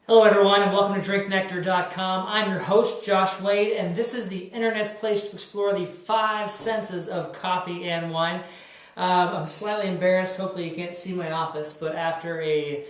Hello everyone and welcome to drinknectar.com. I'm your host Josh Wade and this is the internet's place to explore the five senses of coffee and wine. I'm slightly embarrassed, hopefully you can't see my office, but after a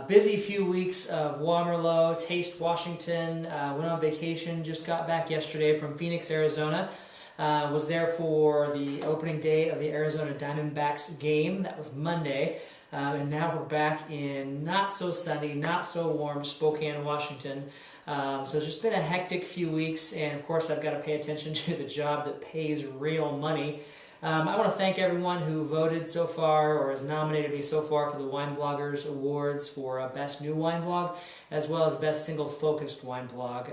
busy few weeks of Wamerlo, Taste Washington, went on vacation, just got back yesterday from Phoenix, Arizona. Was there for the opening day of the Arizona Diamondbacks game. That was Monday. And now we're back in not so sunny, not so warm Spokane, Washington. So it's just been a hectic few weeks, and of course I've got to pay attention to the job that pays real money. I want to thank everyone who voted so far or has nominated me so far for the Wine Bloggers Awards for Best New Wine Blog, as well as Best Single Focused Wine Blog.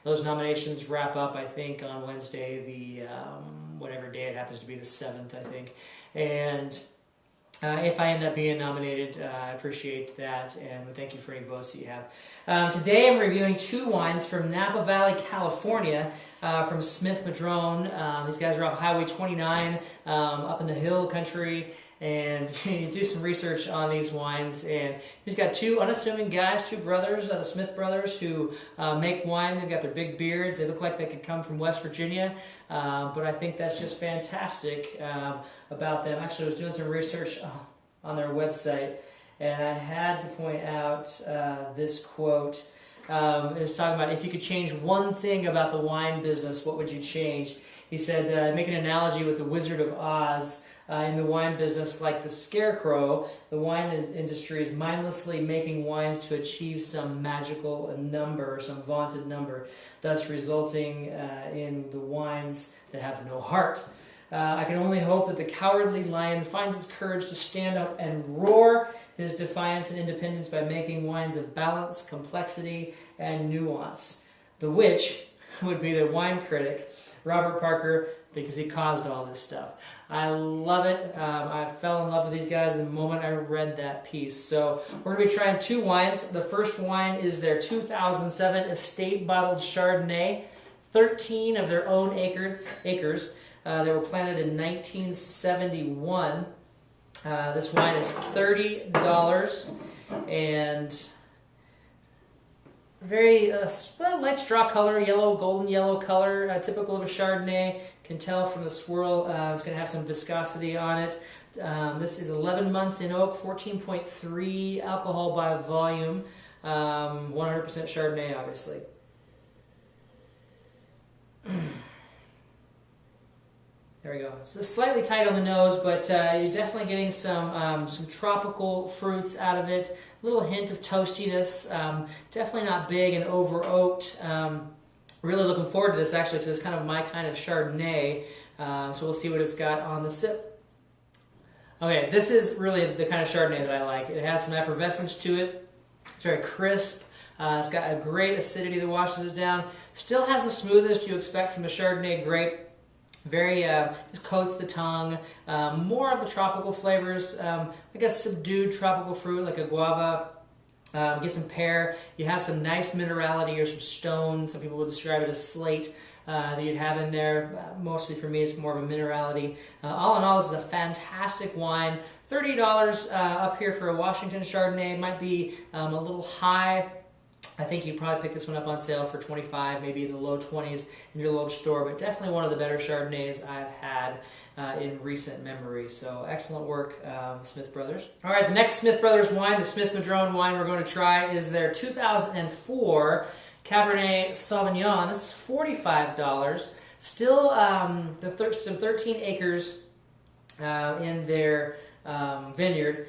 Those nominations wrap up, I think, on Wednesday, the whatever day it happens to be, the 7th, I think. And if I end up being nominated, I appreciate that, and thank you for any votes that you have. Today I'm reviewing two wines from Napa Valley, California, from Smith-Madrone. These guys are off Highway 29, up in the hill country, and you do some research on these wines, and he's got two unassuming guys, two brothers, the Smith brothers, who make wine. They've got their big beards. They look like they could come from West Virginia, but I think that's just fantastic about them. Actually, I was doing some research on their website, and I had to point out this quote. It's talking about, if you could change one thing about the wine business, what would you change? He said, make an analogy with the Wizard of Oz. In the wine business, like the scarecrow, the wine industry is mindlessly making wines to achieve some magical number, some vaunted number, thus resulting in the wines that have no heart. I can only hope that the cowardly lion finds its courage to stand up and roar his defiance and independence by making wines of balance, complexity, and nuance. The witch would be the wine critic, Robert Parker, because he caused all this stuff. I love it. I fell in love with these guys the moment I read that piece. So we're going to be trying two wines. The first wine is their 2007 estate bottled Chardonnay, 13 of their own acres. They were planted in 1971. This wine is $30 and very light straw color, yellow, golden yellow color, typical of a Chardonnay. Can tell from the swirl it's going to have some viscosity on it. This is 11 months in oak, 14.3 alcohol by volume, 100% Chardonnay, obviously. There we go. It's slightly tight on the nose, but you're definitely getting some tropical fruits out of it. A little hint of toastiness. Definitely not big and over-oaked. Really looking forward to this, actually, because it's kind of my kind of Chardonnay. So we'll see what it's got on the sip. Okay, this is really the kind of Chardonnay that I like. It has some effervescence to it. It's very crisp. It's got a great acidity that washes it down. Still has the smoothness you expect from the Chardonnay grape. Very, just coats the tongue. More of the tropical flavors, like a subdued tropical fruit, like a guava. Get some pear. You have some nice minerality or some stone. Some people would describe it as slate that you'd have in there. Mostly for me, it's more of a minerality. All in all, this is a fantastic wine. $30 up here for a Washington Chardonnay might be a little high. I think you'd probably pick this one up on sale for $25, maybe in the low 20s in your local store, but definitely one of the better Chardonnays I've had in recent memory. So excellent work, Smith Brothers. All right, the next Smith Brothers wine, the Smith-Madrone wine we're going to try, is their 2004 Cabernet Sauvignon. This is $45. Still some 13 acres in their vineyard,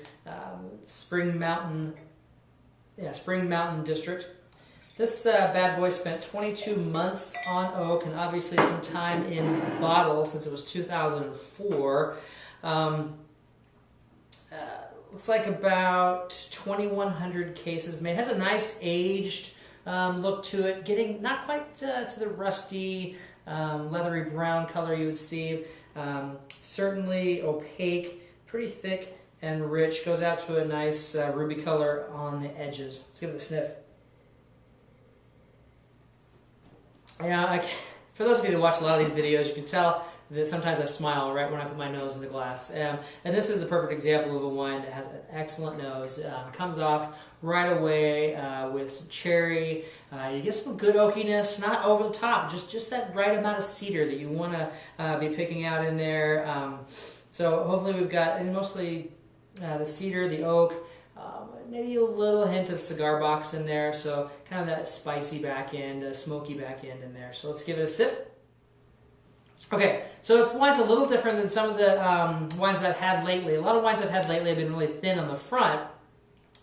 Spring Mountain District. This bad boy spent 22 months on oak and obviously some time in bottle since it was 2004. Looks like about 2,100 cases made. It has a nice aged look to it, getting not quite to the rusty, leathery brown color you would see. Certainly opaque, pretty thick and rich. Goes out to a nice ruby color on the edges. Let's give it a sniff. Yeah, for those of you that watch a lot of these videos, you can tell sometimes I smile right when I put my nose in the glass. And this is a perfect example of a wine that has an excellent nose. Comes off right away with some cherry. You get some good oakiness, not over the top, just that right amount of cedar that you want to be picking out in there. So hopefully we've got mostly the cedar, the oak, maybe a little hint of cigar box in there, so kind of that spicy back end, smoky back end in there. So let's give it a sip. Okay, so this wine's a little different than some of the wines that I've had lately. A lot of wines I've had lately have been really thin on the front,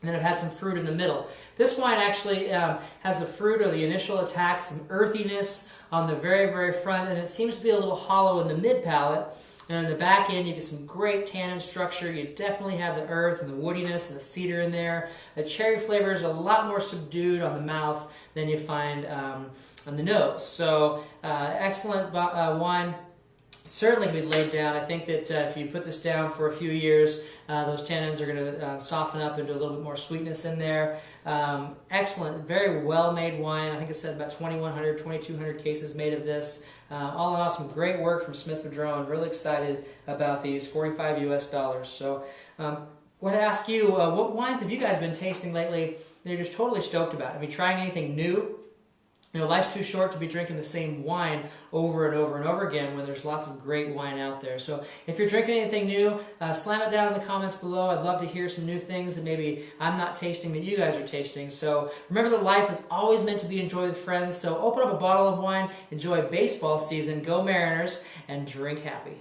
and then I've had some fruit in the middle. This wine actually has the fruit or the initial attack, some earthiness on the very, very front, and it seems to be a little hollow in the mid-palate. And on the back end, you get some great tannin structure. You definitely have the earth and the woodiness and the cedar in there. The cherry flavor is a lot more subdued on the mouth than you find on the nose. So excellent wine. Certainly can be laid down. I think that if you put this down for a few years, those tannins are going to soften up into a little bit more sweetness in there. Excellent, very well-made wine. I think it said about 2,100, 2,200 cases made of this. All in all, some great work from Smith-Madrone. Really excited about these, $45 US. So I want to ask you, what wines have you guys been tasting lately that you're just totally stoked about? Have you trying anything new? You know, life's too short to be drinking the same wine over and over and over again when there's lots of great wine out there. So if you're drinking anything new, slam it down in the comments below. I'd love to hear some new things that maybe I'm not tasting that you guys are tasting. So remember that life is always meant to be enjoyed with friends. So open up a bottle of wine, enjoy baseball season, go Mariners, and drink happy.